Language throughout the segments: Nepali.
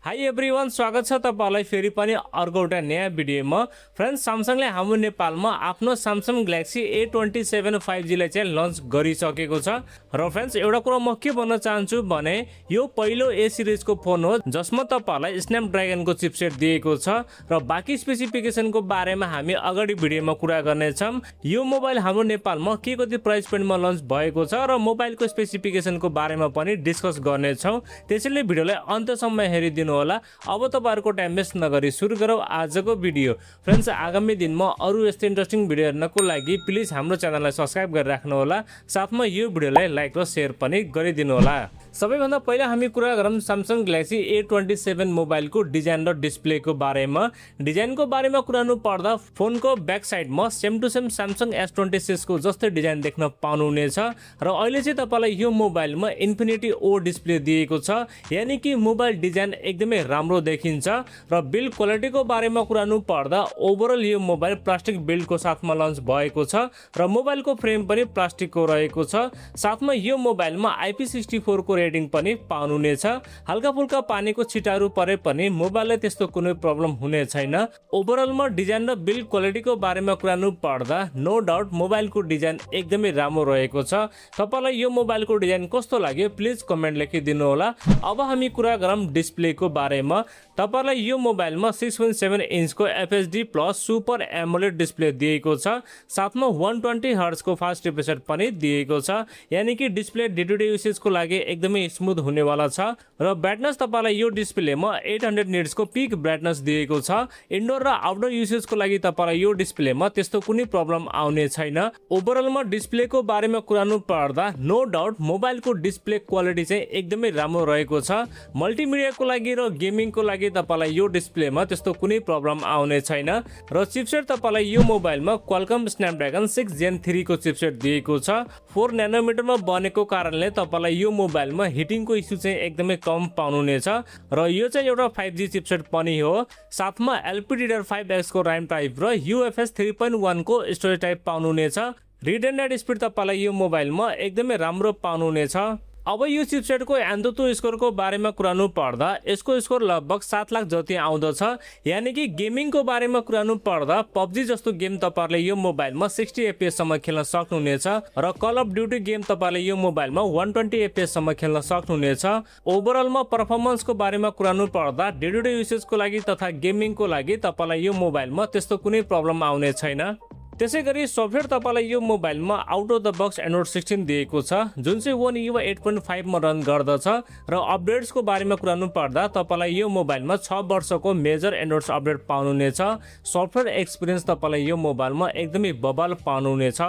हाई एभ्रिवान, स्वागत छ तपाईहरुलाई फेरि पनि अर्को एउटा नयाँ भिडियोमा। फ्रेन्ड्स, स्यामसङले हाम्रो नेपालमा आफ्नो स्यामसङ ग्यालेक्सी A27 5G लाई चाहिँ लन्च गरिसकेको छ। र फ्रेन्ड्स, एउटा कुरा म के भन्न चाहन्छु भने यो पहिलो A सिरिजको फोन हो जसमा तपाईहरुलाई स्न्यापड्रागनको चिपसेट दिएको छ र बाँकी स्पेसिफिकेसनको बारेमा हामी अगाडि भिडियोमा कुरा गर्नेछौं। यो मोबाइल हाम्रो नेपालमा के कति प्राइस पोइन्टमा लन्च भएको छ र मोबाइलको स्पेसिफिकेसनको बारेमा पनि डिस्कस गर्नेछौं। त्यसैले भिडियोलाई अन्तसम्म हेरिदिनु होला। अब तपाईहरुको टाइम वेस्ट नगरी सुरु गरौँ आजको भिडियो। फ्रेन्ड्स, आगामी दिनमा अरु यस्तै इन्ट्रेस्टिङ भिडियो हेर्नको लागि प्लिज हाम्रो च्यानललाई सब्स्क्राइब गरिराख्नु होला। साथमा यो भिडियोलाई लाइक र शेयर पनि गरिदिनु होला। सबैभन्दा पहिला हामी कुरा गरौँ स्यामसङ ग्यालेक्सी A27 मोबाइलको डिजाइन र डिस्प्लेको बारेमा। डिजाइनको बारेमा कुरानु पर्दा फोनको ब्याक साइडमा same to same Samsung S26 को जस्तै डिजाइन देख्न पाउनुहुनेछ र अहिले चाहिँ तपाईलाई यो मोबाइलमा इन्फिनिटी ओ डिस्प्ले दिएको छ, यानी कि मोबाइल डिजाइन एकदमै राम्रो देखिन्छ। र बिल्ड क्वालिटीको बारेमा कुरानु पर्दा ओभरअल यो मोबाइल प्लास्टिक बिल्डको साथमा लन्च भएको छ र मोबाइलको फ्रेम पनि प्लास्टिकको रहेको छ। साथमा यो मोबाइलमा IP64 को रेटिङ पनि पाउनुहुनेछ। हल्का फुल्का पानीको छिटाहरू परे पनि मोबाइलले त्यस्तो कुनै प्रब्लम हुने छैन। ओभरअलमा डिजाइन र बिल्ड क्वालिटीको बारेमा कुरानु पर्दा नो डाउट मोबाइलको डिजाइन एकदमै राम्रो रहेको छ। तपाईलाई यो मोबाइलको डिजाइन कस्तो लाग्यो प्लिज कमेन्ट लेखिदिनु होला। अब हामी कुरा गरौँ डिस्प्लेको बारेमा। तपाईलाई यो मोबाइलमा 6.7 इन्चको FHD plus super AMOLED display दिएको छ। साथमा 120 हर्ट्ज को फास्ट रिफ्रेश रेट पनि दिएको छ, यानी कि डिस्प्ले डे टु डे युसेजको लागि एकदमै स्मुथ हुनेवाला छ। र ब्राइटनेस तपाईलाई यो डिस्प्लेमा 800 निट्स को पिक ब्राइटनेस दिएको छ। इन्डोर र आउटडोर युसेजको लागि तपाईलाई यो डिस्प्लेमा त्यस्तो कुनै प्रब्लम आउने छैन। ओभरअलमा डिस्प्लेको बारेमा कुरानु पर्दा नो डाउट मोबाइलको डिस्प्ले क्वालिटी चाहिँ एकदमै राम्रो रहेको छ। मल्टिमिडियाको लागि र गेमिङको लागि तपाईलाई यो डिस्प्लेमा त्यस्तो कुनै प्रब्लम आउने छैन। र चिपसेट तपाईलाई यो मोबाइलमा क्वालकम स्न्यापड्रागन 6 Gen 3 को चिपसेट दिएको छ। 4 नैनोमिटरमा बनेको कारणले तपाईलाई यो मोबाइलमा हिटिङको इस्यु चाहिँ एकदमै कम पाउनुहुनेछ। र यो चाहिँ एउटा 5G चिपसेट पनि हो। साथमा LPDDR5X को RAM टाइप र UFS 3.1 को स्टोरेज टाइप पाउनुहुनेछ। रिड एन्ड राइट स्पिड तपाईलाई यो मोबाइलमा एकदमै राम्रो पाउनुहुनेछ। अब यो चिपसेटको एन्टुटु स्कोरको बारेमा कुरानु पर्दा यसको स्कोर लगभग 7 लाख जति आउँदछ, यानी कि गेमिङको बारेमा कुरानु पर्दा PUBG जस्तो गेम तपाईहरुले यो मोबाइलमा 60 FPS सम्म खेल्न सक्नुहुनेछ र कल अफ ड्युटी गेम तपाईहरुले यो मोबाइलमा 120 FPS सम्म खेल्न सक्नुहुनेछ। ओभरअलमा परफर्मेन्सको बारेमा कुरानु पर्दा डे टु डे युसेजको लागि तथा गेमिङको लागि तपाईलाई यो मोबाइलमा त्यस्तो कुनै प्रब्लम आउने छैन। त्यसैगरी सफ्टवेयर तपाईलाई यो मोबाइलमा out of the box android 16 दिएको छ, जुन चाहिँ One UI 8.5 मा रन गर्दछ। र अपडेट्सको बारेमा कुरानु पर्दा तपाईलाई यो मोबाइलमा 6 वर्षको मेजर एन्ड्रोइड अपडेट पाउनुहुनेछ। सफ्टवेयर एक्सपिरियन्स तपाईलाई यो मोबाइलमा एकदमै बबाल पाउनुहुनेछ।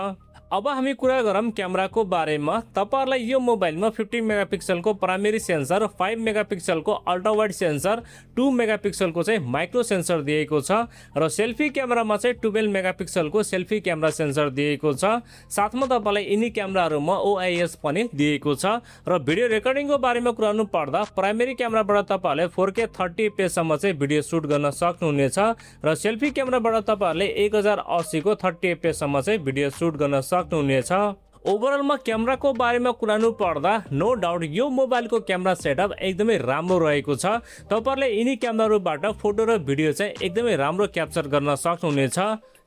अब हामी कुरा गरौँ क्यामेराको बारेमा। तपाईहरुलाई यो मोबाइलमा 50 मेगापिक्सलको प्राइमेरी सेन्सर, 5 मेगापिक्सलको अल्ट्रा वाइड सेन्सर, 2 मेगापिक्सलको चाहिँ माइक्रो सेन्सर दिएको छ र सेल्फी क्यामेरामा चाहिँ 12 मेगापिक्सलको सेल्फी क्यामेरा सेन्सर दिएको छ। साथमा तपाईलाई यिनी क्यामेराहरुमा OIS पनि दिएको छ। र भिडियो रेकर्डिङको बारेमा कुरानु पर्दा प्राइमेरी क्यामेराबाट तपाईहरुले 4K 30 FPS सम्म चाहिँ भिडियो सुट गर्न सक्नुहुनेछ र सेल्फी क्यामेराबाट तपाईहरुले 1080 को 30 FPS सम्म चाहिँ भिडियो सुट गर्न सक्नुहुनेछ। ओभरअलमा क्यामेराको बारेमा कुरानु पर्दा नो डाउट यो मोबाइलको क्यामेरा सेटअप एकदमै राम्रो रहेको छ। तपाईहरुले यिनी क्यामेराबाट फोटो र भिडियो चाहिँ एकदमै राम्रो क्याप्चर गर्न सक्नुहुनेछ।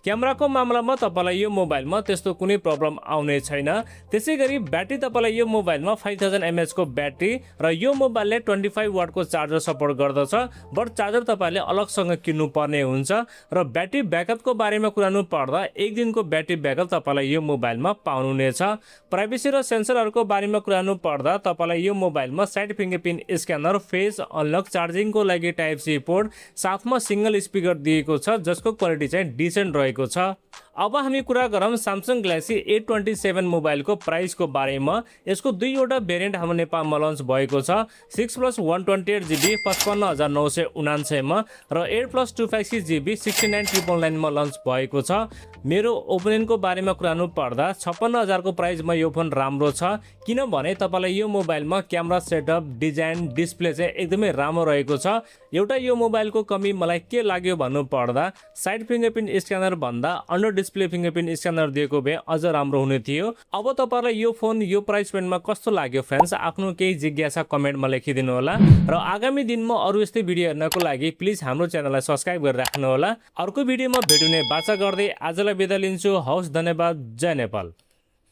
क्यामेराको मामलामा तपाईलाई यो मोबाइलमा त्यस्तो कुनै प्रब्लम आउने छैन। त्यसैगरी ब्याट्री तपाईलाई यो मोबाइलमा 5000 mAh को ब्याट्री र यो मोबाइलले 25 वाट को चार्जर सपोर्ट गर्दछ, बट चार्जर तपाईले अलगसँग किन्नु पर्ने हुन्छ। र ब्याट्री ब्याकअपको बारेमा कुरानु पर्दा एक दिनको ब्याट्री ब्याकअप तपाईलाई यो मोबाइलमा पाउनुहुनेछ। प्राइभेसी र सेन्सरहरुको बारेमा कुरानु पर्दा तपाईलाई यो मोबाइलमा side fingerprint scanner, face unlock, चार्जिङको लागि टाइप सी पोर्ट, साथमा सिंगल स्पिकर दिएको छ जसको क्वालिटी चाहिँ डिसेन्ट रहेको छ। अब हामी कुरा गरौँ स्यामसङ ग्यालेक्सी A27 मोबाइलको प्राइसको बारेमा। यसको दुईवटा भेरिएन्ट हाम्रो नेपालमा लन्च भएको छ। 6+128GB 55,999 मा र 8+256GB 69,999 मा लन्च भएको छ। मेरो ओपिनियनको बारेमा कुरानु पर्दा 56,000 को प्राइसमा यो फोन राम्रो छ, किनभने तपाईलाई यो मोबाइलमा क्यामेरा सेटअप, डिजाइन, डिस्प्ले चाहिँ एकदमै राम्रो रहेको छ। एउटा यो मोबाइलको कमी मलाई के लाग्यो भन्नु पर्दा साइड फिङ्गरप्रिन्ट स्क्यानर भन्दा अन्डर डिस्प्ले फिङ्गरप्रिन्ट स्क्यानर दिएको भए अझ राम्रो हुने थियो। अब तपाईहरुलाई यो फोन यो प्राइस रेन्जमा कस्तो लाग्यो फ्रेन्ड्स, आफ्नो केही जिज्ञासा कमेन्टमा लेखिदिनु होला र आगामी दिनमा अरु यस्तै भिडियो हेर्नको लागि प्लिज हाम्रो च्यानललाई सब्स्क्राइब गरेर राख्नु होला। अर्को भिडियोमा भेट्ने बाचा गर्दै आजलाई बिदा लिन्छु। हवस्, धन्यवाद। जय नेपाल।